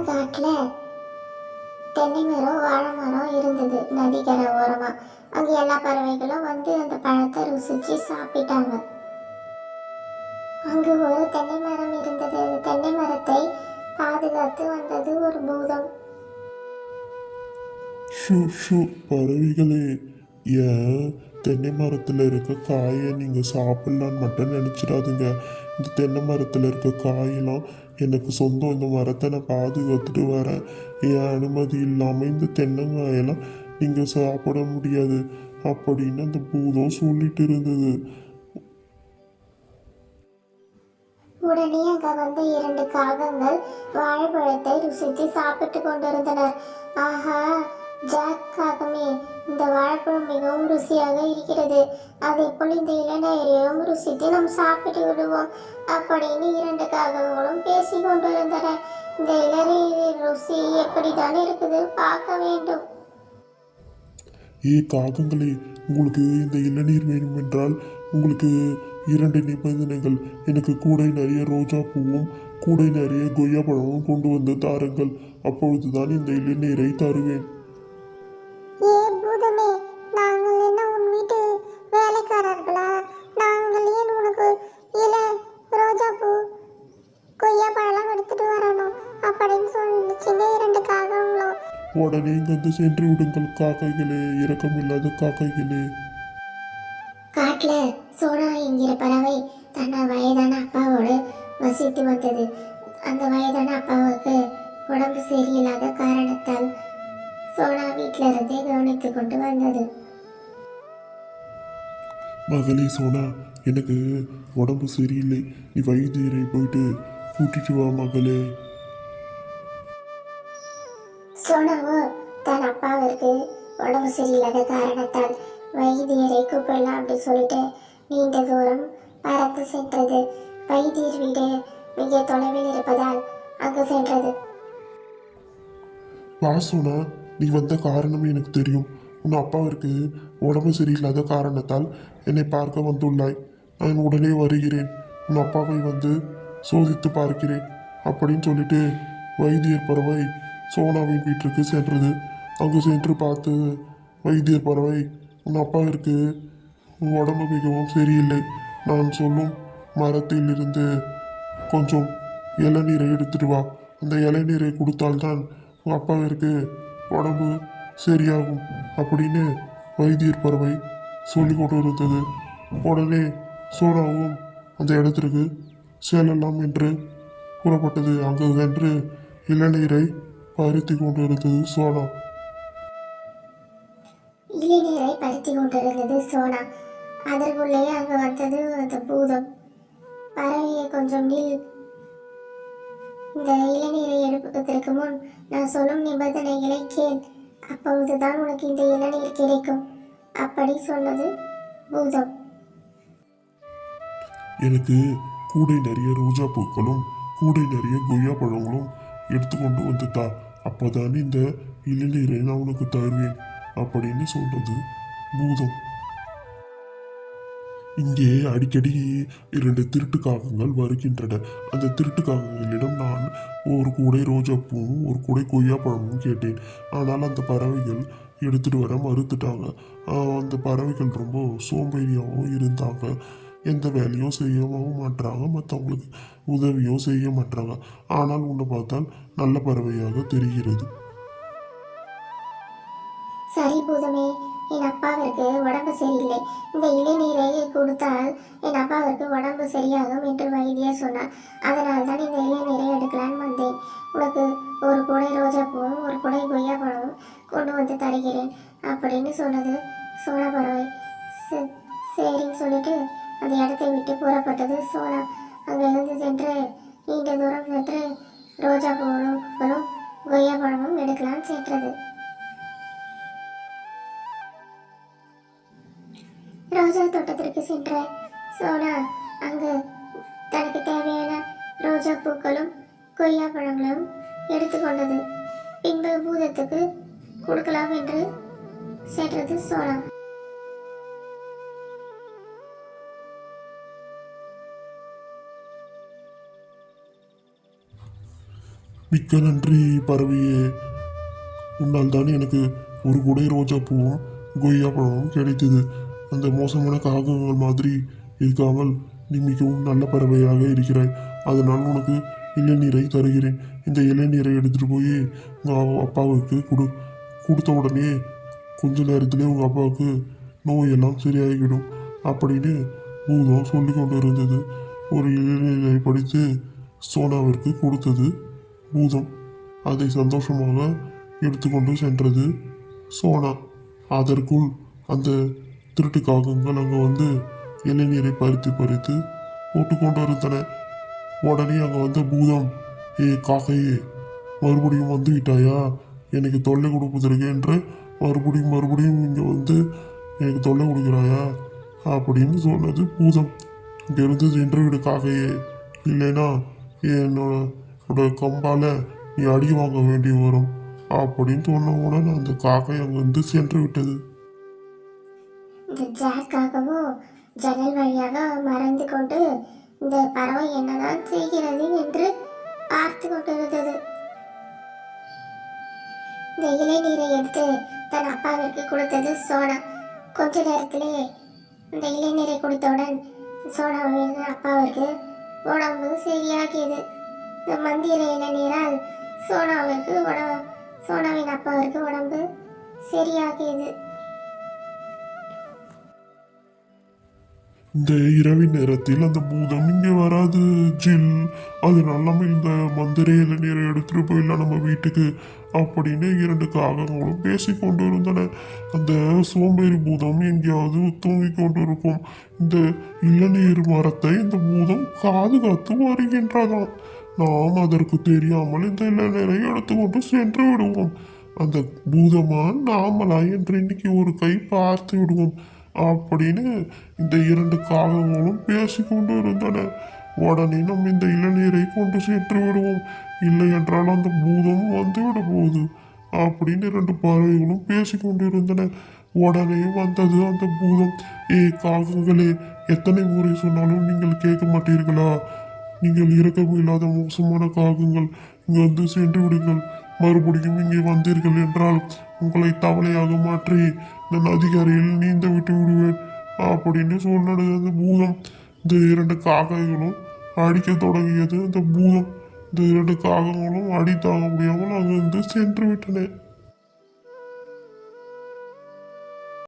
காட்டில் தென்னை மரம் வாழை மரம் இருந்தது நதிக்கரை ஓரமா. அங்கே எல்லா பறவைகளும் வந்து அந்த பழத்தை ருசிச்சு சாப்பிட்டாங்க. அங்கு ஒரு தென்னை மரம் இருந்தது. அந்த தென்னை மரத்தை பாதுகாத்து வந்தது ஒரு பூதம். பறவைகளே, ஏன் தென்னை மரத்தில் இருக்க காயை நீங்கள் சாப்பிட்லான்னு மட்டும் நினச்சிடாதீங்க. இந்த தென்னை மரத்தில் இருக்க காயெல்லாம் எனக்கு சொந்தம். இந்த மரத்தை நான் பாதுகாத்துட்டு வரேன். என் அனுமதி இல்லாமல் இந்த தென்னங்காயெல்லாம் நீங்கள் சாப்பிட முடியாது அப்படின்னு அந்த பூதம் சொல்லிட்டு இருந்தது. உடனே அங்க வந்த 2 காகங்கள் வாழைப்பழத்தை ருசித்து சாப்பிட்டு கொண்டிருந்தனர். ஆஹா, ஜாக் காகமே, இந்த வாழைப்பழம் மிகவும் ருசியாக இருக்கிறது. அதை போல் இந்த இளநீரையும் ருசித்து நாம் சாப்பிட்டு விடுவோம் அப்படின்னு 2 காகங்களும் பேசி கொண்டிருந்தன. இந்த இளநீரின் ருசி எப்படிதான் இருக்குது, பார்க்க வேண்டும். காகங்களே, உங்களுக்கு இந்த இளநீர் வேணும் என்றால் உங்களுக்கு 2 நிபந்தனைகள். எனக்கு கூடை நிறைய ரோஜா பூவும் கூடை நிறைய கொய்யா பழமும் கொண்டு வந்து தாருங்கள். அப்பொழுதுதான் இந்த இளநீரை தருவேன். பூதமே, நாங்கள் என்ன உன் வீட்டு வேலைக்காரர்களா? நாங்கள் ஏன் உனக்கு ரோஜா பூ கொய்யா பழம் எடுத்துட்டு வரணும் அப்படின்னு சொல்லிச்சுங்க 2 காகங்களும். உடனே இங்கிருந்து சென்று விடுங்கள் காக்கைகளே, இரக்கமில்லாத காக்கைகளே. காட்டுல சோனா என்கிற பறவை தன்ன வயதான அப்பாவோடு வசித்து வந்தது. அந்த வயதான அப்பாவுக்கு உடம்பு சரியில்லாத காரணத்தால் சோனா வீட்டில இருந்தே கவனித்து கொண்டு வந்தது. மகளே சோனா, எனக்கு உடம்பு சரியில்லை, நீ வைத்தியரை போயிட்டு கூட்டிட்டு வா மகளே. சோனாவோ தன் அப்பாவிற்கு உடம்பு சரியில்லாத காரணத்தால் வைத்தியரை கூப்பிடலாம் அப்படின்னு சொல்லிட்டு நீண்ட தூரம் பறந்து சென்றது. வைத்தியர் வீடு மிக தொலைவில் இருப்பதால் அங்கு சென்றது. வா சோனா, நீ வந்த காரணம் எனக்கு தெரியும். உன் அப்பாவிற்கு உடம்பு சரியில்லாத காரணத்தால் என்னை பார்க்க வந்துள்ளாய். நான் உடனே வருகிறேன், உன் அப்பாவை வந்து சோதித்து பார்க்கிறேன் அப்படின்னு சொல்லிட்டு வைத்தியர் பறவை சோனாவின் வீட்டிற்கு சென்றது. அங்கு சென்று பார்த்து வைத்தியர் பறவை, உன் அப்பாவிற்கு உடம்பு மிகவும் சரியில்லை. நான் சொல்லும் மரத்தில் இருந்து கொஞ்சம் இளநீரை எடுத்துட்டு வா. அந்த இளநீரை கொடுத்தால்தான் உன் அப்பாவிற்கு உடம்பு சரியாகும் அப்படின்னு வைத்தியர் பறவை சொல்லி கொண்டு இருந்தது. உடனே சோனாவும் அந்த இடத்திற்கு செல்லலாம் என்று கூறப்பட்டது. அங்கு சென்று இளநீரை பருத்தி கொண்டு இருந்தது சோனா. இளநீரை பருத்தி கொண்டிருந்தது சோனா. அதற்குள்ளே அங்கு வந்தது அந்த பூதம். பறவையை கொஞ்சம் நில், இந்த இளநீரை எடுப்பதற்கு முன் நான் சொல்லும் நிபந்தனைகளை கேள், அப்பொழுதுதான் உனக்கு இந்த இளநீர் கிடைக்கும் அப்படி சொன்னது பூதம். எனக்கு கூடை நிறைய ரோஜா பூக்களும் கூடை நிறைய கொய்யா பழங்களும் எடுத்துக்கொண்டு வந்துட்டா, அப்போதான் இந்த இளநீரை நான் உனக்கு தருவேன் அப்படின்னு சொல்றது பூதம். இங்கே அடிக்கடி 2 திருட்டு காகங்கள் வருகின்றன. அந்த திருட்டு காகங்களிடம் நான் ஒரு கூடை ரோஜா பூவும் ஒரு கூடை கொய்யா பழமும் கேட்டேன். ஆனால் அந்த பறவைகள் எடுத்துட்டு வர மறுத்துட்டாங்க. அந்த பறவைகள் ரொம்ப சோம்பேறியாகவும் இருந்தாங்க. எந்த வேலையும் செய்யவும் மாட்டாங்க, மற்றவங்களுக்கு உதவியும் செய்ய மாட்டாங்க. ஆனால் உன்னை பார்த்தால் நல்ல பறவையாக தெரிகிறது. சரி பூதமே, என் அப்பாவிற்கு உடம்பு சரியில்லை, இந்த இளநீரை கொடுத்தால் என் அப்பாவிற்கு உடம்பு சரியாகும் என்று வைத்தியர் சொன்னார். அதனால் தான் இந்த இளநீரை எடுக்கலான்னு வந்தேன். உனக்கு ஒரு கூடை ரோஜா பூவும் ஒரு கூடை கொய்யா பழமும் கொண்டு வந்து தருகிறேன் அப்படின்னு சொன்னது சோனா பறவை. சரின்னு சொல்லிட்டு அந்த இடத்தை விட்டு புறப்பட்டது சோனா. அங்கிருந்து சென்று நீண்ட தூரம் சென்று ரோஜா பூவும் கொய்யா பழமும் எடுக்கலான்னு சென்றது. ரோஜா தோட்டத்திற்கு சென்ற சோனா அங்கு தனக்கு தேவையான ரோஜா பூக்களும் கொய்யா பழங்களும் எடுத்துக்கொண்டது. பின்பு பூதத்துக்கு கொடுக்கலாம் என்று சென்றது சோனா. மிக்க நன்றி பறவையே. உன்னால் தான் எனக்கு ஒரு குடை ரோஜா பூவும் கொய்யா பழமும் கிடைத்தது. அந்த மோசமான காகங்கள் மாதிரி இருக்காமல் நீ மிகவும் நல்ல பறவையாக இருக்கிறாய். அதனால் உனக்கு இளநீரை தருகிறேன். இந்த இளநீரை எடுத்துட்டு போய் உங்கள் அப்பாவுக்கு கொடுத்த உடனே கொஞ்ச நேரத்திலே உங்கள் அப்பாவுக்கு நோயெல்லாம் சரியாகிவிடும் அப்படின்னு பூதம் சொல்லி கொண்டு இருந்தது. ஒரு இளநீரை படித்து சோனாவிற்கு கொடுத்தது பூதம். அதை சந்தோஷமாக எடுத்துக்கொண்டு சென்றது சோனா. அதற்குள் அந்த திருட்டு காகங்கள் அங்கே வந்து இளநீரை பறித்து பறித்து போட்டுக்கொண்டு இருந்தன. உடனே அங்கே வந்த பூதம், ஏ காக்கையே, மறுபடியும் வந்து விட்டாயா? எனக்கு தொல்லை கொடுப்பதற்கு என்று மறுபடியும் மறுபடியும் இங்கே வந்து எனக்கு தொல்லை கொடுக்குறாயா அப்படின்னு சொன்னது பூதம். இங்கிருந்து சென்று விடு காக்கையே, இல்லைன்னா என்னோட கம்பால நீ அடி வாங்க வேண்டி வரும் அப்படின்னு சொன்னவுடன் அந்த காக்கை அங்கிருந்து சென்று விட்டது. இந்த ஜாக்காகவும் ஜன்னல் வழியாக மறைந்து கொண்டு இந்த பறவை என்னதான் செய்கிறது என்று பார்த்து கொண்டிருந்தது. இந்த இளநீரை எடுத்து தன் அப்பாவிற்கு கொடுத்தது சோனா. கொஞ்ச நேரத்திலே இந்த இளநீரை கொடுத்தவுடன் சோனாவின் அப்பாவிற்கு உடம்பு சரியாகியது. இந்த மந்திர இளநீரால் சோனாவின் அப்பாவிற்கு உடம்பு சரியாகியது. இந்த இரவின் நேரத்தில் அந்த பூதம் இங்கே வராது ஜில். அதனால நம்ம இந்த மந்திர இளநீரை எடுத்துட்டு போயிடலாம் நம்ம வீட்டுக்கு அப்படின்னு இரண்டு காகங்களும் பேசி கொண்டு இருந்தன. அந்த சோம்பேறி பூதம் எங்கேயாவது தூங்கி கொண்டு இருக்கும். இந்த இளநீர் மரத்தை இந்த பூதம் காத்து வருகின்றதாம். நாம் அதற்கு தெரியாமல் இந்த இளநீரை எடுத்துக்கொண்டு சென்று விடுவோம். அந்த பூதமா நாமலா என்று இன்னைக்கு ஒரு கை பார்த்து விடுவோம் அப்படின்னு இந்த இரண்டு காகங்களும் பேசிக்கொண்டு இருந்தன. உடனே நம்ம இந்த இளநீரை கொண்டு சென்று விடுவோம், இல்லை என்றால் அந்த பூதம் வந்து விட போகுது அப்படின்னு இரண்டு பறவைகளும் பேசிக்கொண்டு இருந்தன. உடனே வந்தது அந்த பூதம். ஏ காகங்களே, எத்தனை முறை சொன்னாலும் நீங்கள் கேட்க மாட்டீர்களா? நீங்கள் இரக்கமில்லாத மோசமான காகங்கள், இங்கே வந்து சென்று விடுங்கள். மறுபடியும் இங்கே வந்தீர்கள் என்றால் உங்களை தவளையாக மாற்றி நான் அதிகாரியில் நீந்த விட்டு விடுவேன் அப்படின்னு சொன்னது அந்த பூதம். இந்த இரண்டு காகைகளும் அடிக்க தொடங்கியது அந்த பூதம். இந்த இரண்டு காகங்களும் அடி தாங்க முடியாமல் அங்கிருந்து சென்று விட்டன.